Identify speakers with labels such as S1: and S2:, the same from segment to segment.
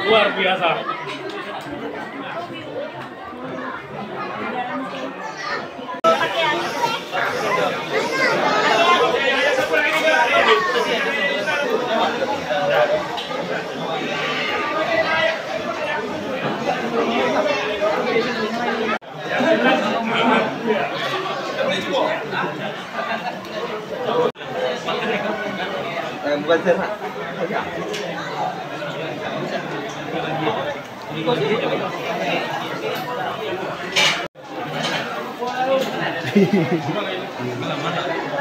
S1: luar biasa.
S2: Bukan saya.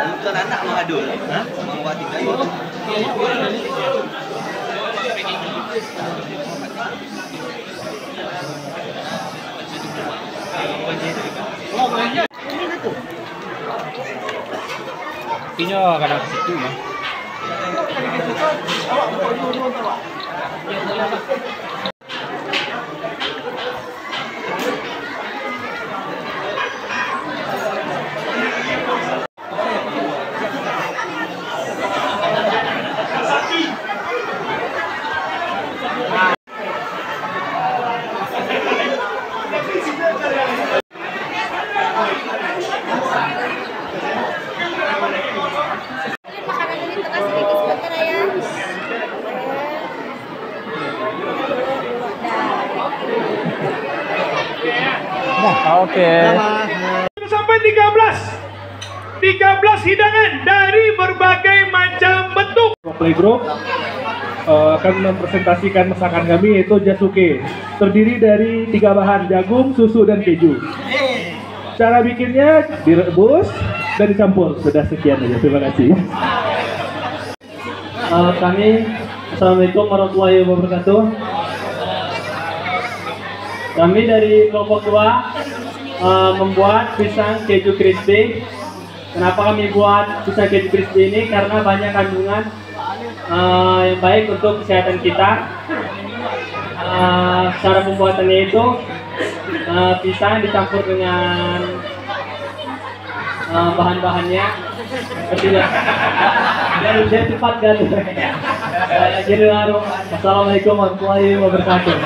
S2: Bukan anak mengadul, membuat tiga itu.
S1: Pinya kadang ke situ mah.
S3: Oke.
S1: Sampai 13 hidangan dari berbagai macam bentuk. Playgroup akan mempresentasikan masakan kami, yaitu jasuke. Terdiri dari 3 bahan, jagung, susu, dan keju. Cara bikinnya direbus dan dicampur. Sudah sekian aja, terima kasih.
S3: Assalamualaikum warahmatullahi wabarakatuh. Kami dari kelompok 2 membuat pisang keju crispy. Kenapa kami buat pisang keju crispy ini? Karena banyak kandungan yang baik untuk kesehatan kita. Cara pembuatannya itu pisang dicampur dengan bahan-bahannya seperti dan cepat kan. Jadi Assalamualaikum warahmatullahi wabarakatuh.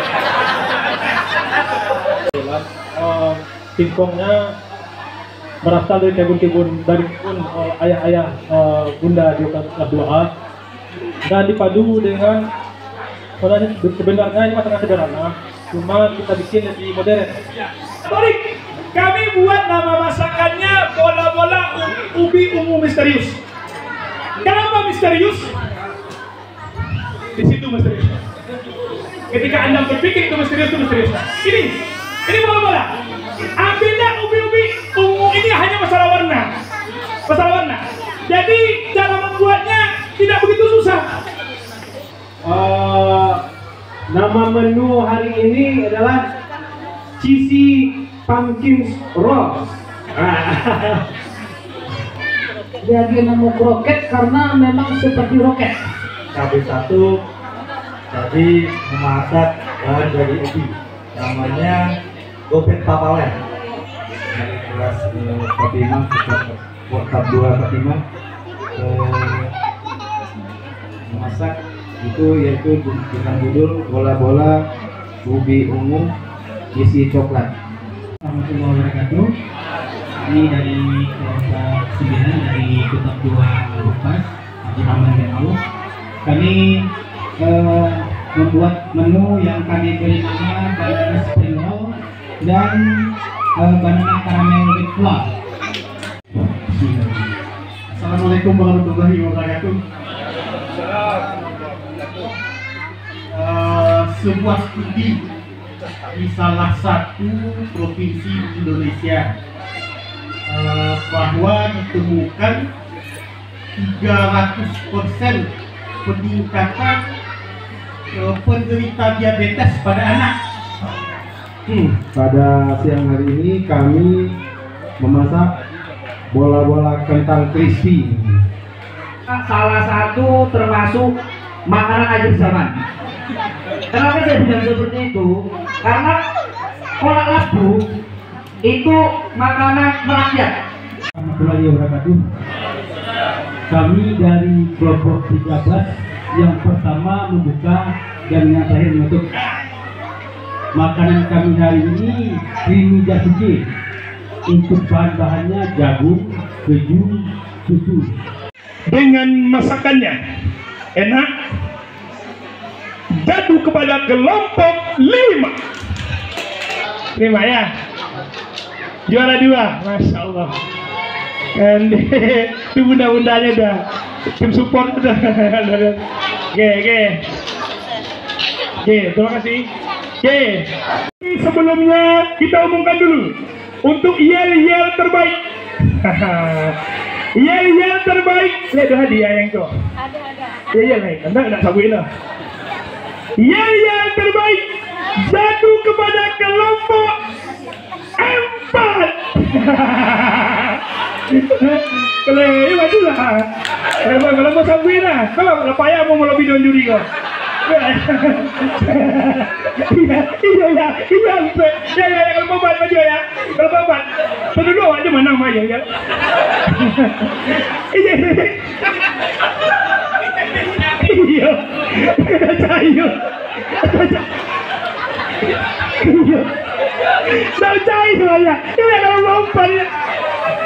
S1: Singkongnya berasal dari kebun ayah-ayah bunda di Abdullah dan dipadu dengan sebenarnya ini masakan sederhana, cuma kita bikin lebih modern. Baik, kami buat nama masakannya bola-bola ubi ungu misterius. Kenapa misterius? Di situ misterius. Ketika Anda berpikir itu misterius, itu misterius. Ini bola-bola. Ambilnya ubi-ubi ungu ini hanya masalah warna. Jadi cara membuatnya tidak begitu susah.
S3: Nama menu hari ini adalah cheesy pumpkin roll. Jadi nama kroket karena memang seperti roket.
S2: Kami satu tadi memasak bahan dari ubi, namanya gopet papalen. Dari kelas Fatimah, kelas 2 Fatimah memasak itu, yaitu dengan judul bola-bola ubi ungu isi coklat.
S3: Assalamualaikum wabarakatuh. Ini dari kelompok 9 dari Kutub 2 Lupas, Haji Ahmad Benu. Kami membuat menu yang kami beri nama banana spring roll dan banana caramel with flour.
S1: Assalamualaikum warahmatullahi wabarakatuh. Sebuah studi di salah satu provinsi di Indonesia bahwa ditemukan 300% peningkatan penderita diabetes pada anak.
S2: Pada siang hari ini kami memasak bola-bola kentang crispy.
S3: Salah satu termasuk makanan akhir zaman. Kenapa saya bilang seperti itu? Karena kolak labu itu makanan merakyat.
S2: Warahmatullahi wabarakatuh. Kami dari kelompok 13 yang pertama membuka dan yang terakhir menutup. Makanan kami hari ini creamy jasuke. Untuk bahan-bahannya jagung, keju, susu.
S1: Dengan masakannya enak, jatuh kepada kelompok 5. Terima ya. Juara 2, Masya Allah. Dan itu bunda-bundanya dah tim support udah. Oke, terima kasih. Sebelumnya kita umumkan dulu untuk yel-yel terbaik. Yel-yel terbaik. Lihat ada hadiah yang tu. Ada. Yel naik. Anda nak sabuin lah. Yel-yel terbaik jatuh kepada kelompok 4. Kalau ini maju lah. Kalau mau sabuin lah. Kalau payah mau lebih don juri kau. Iya, kalau babat maju ya. Kalau babat, penduduk aja mana maju ya. Iya, cair. Tahu cair ya. Iya kalau babat ya.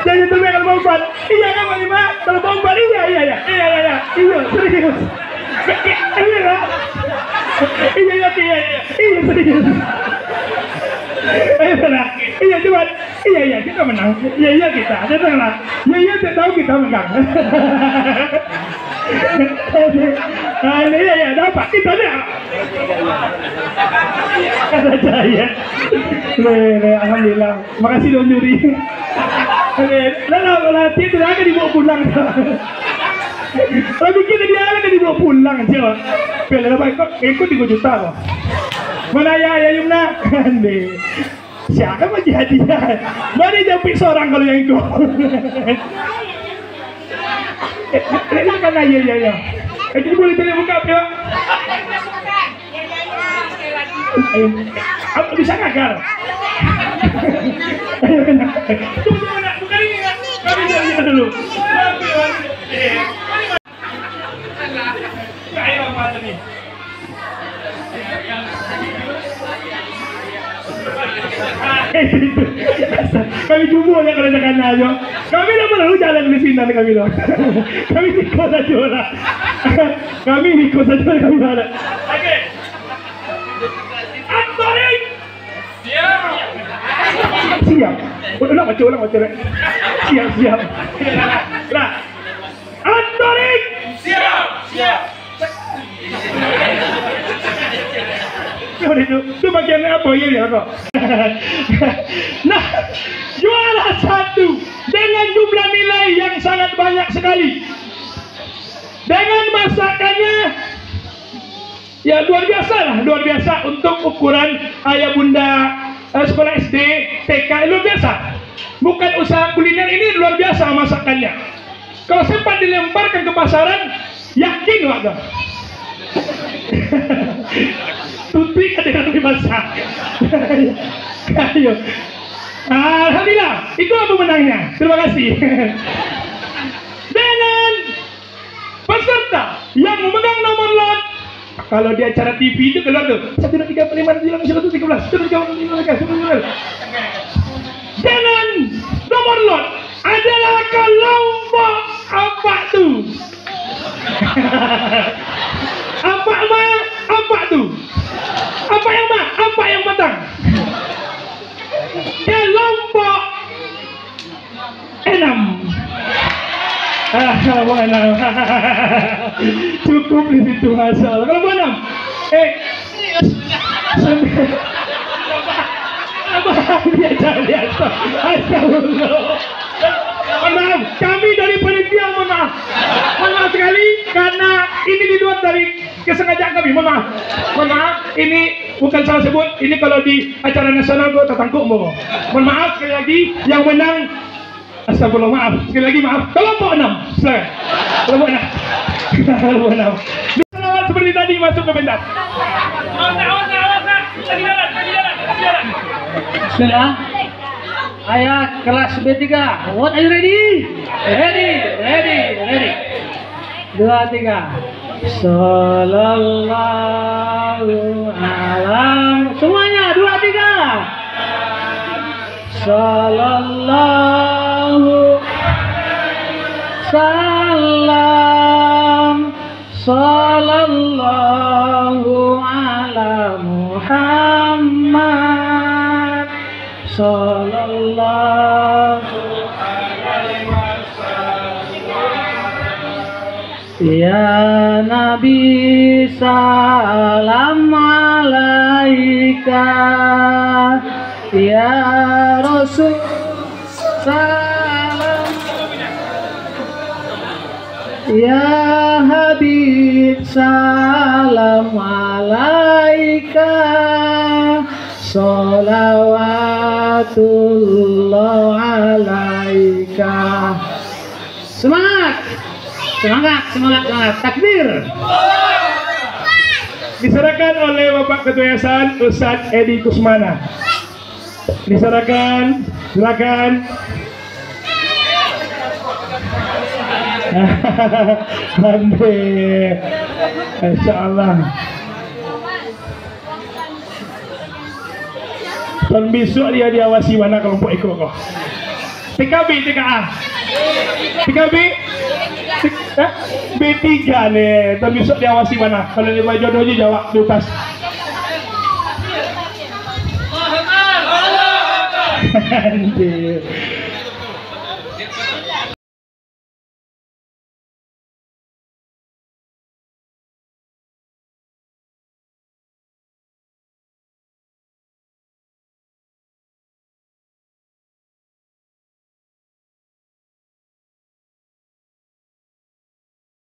S1: Jangan terus kalau babat. Iya kan Pak. Kalau babat iya. Iya, serius. Iya serius. Iya coba. Iya kita menang. Iya kita. Datang lah. Iya saya tahu kita menang. Iya dapat kita dah. Kata saya. Alhamdulillah. Makasih Don Juri. Nanti itu akan dibawa pulang. Kalau bikin dia akan dibawa pulang aja. Pilih apa ikut 3 juta loh. Mana ya Yumna? Ande. Siapa mau hadiah? Mana japik seorang kalau yang ikut? Ini kan ya. Jadi boleh tanya buka ya? Bisa gagal. Tunggu nak bukan ini kan? Kami jangan dulu. Ayo apa ni? Kami jumpa ya kalau jangan aja. Kami dah perlu jalan di sini kami dah. Kami ikut saja lah. Kami ikut saja kami ada. Okey. Antorik. Siap. Ulang macam. Siap. Nah. Antorik. Siap. Itu bagian apa ya kok? Nah, juara 1 dengan jumlah nilai yang sangat banyak sekali. Dengan masakannya ya luar biasa untuk ukuran ayah bunda sekolah SD, TK luar biasa. Bukan usaha kuliner ini luar biasa masakannya. Kalau sempat dilemparkan ke pasaran, yakin warga. Tuti dengan dimasak. Ayo. Alhamdulillah, itu apa menangnya. Terima kasih. Dengan peserta yang memegang nomor lot. Kalau di acara TV itu keluar tuh 135 dengan nomor lot adalah kelompok apa tuh? Apa tuh? Apa yang matang? Kelompok 6. Cukup di situ masalah. Kalau 6, biasa. Astagfirullah. Maaf, kami dari panitia mohon maaf sekali karena ini di luar dari kesengajaan kami. Mohon maaf, ini bukan salah sebut. Ini kalau di acara nasional gue tertangkuk mohon maaf sekali lagi. Yang menang, astagfirullah, maaf sekali lagi, maaf. Kelompok 6, silakan. Kelompok 6. Salawat seperti tadi masuk ke pentas. Awas. Lagi jalan.
S3: Sudah. Ayah kelas B3. What are you ready? Ready. 2, 3. Sallallahu alaihi. Semuanya 2, Sallallahu Salam Sallallahu ala Muhammad Sallallahu Ya Nabi salam alaika Ya Rasul salam Ya Habib salam alaika Salawatullah alaika. Semangat semangat semangat semangat takbir.
S1: Diserahkan oleh Bapak Ketua Yayasan Ustadz Edi Kusmana. Diserahkan, silakan. Alhamdulillah, Insya Allah. Tahun besok dia diawasi mana kelompok ikut kok. PKB, TKA, PKB, B3 nih. Tahun besok diawasi mana? Kalau dia jodoh aja jawab bebas.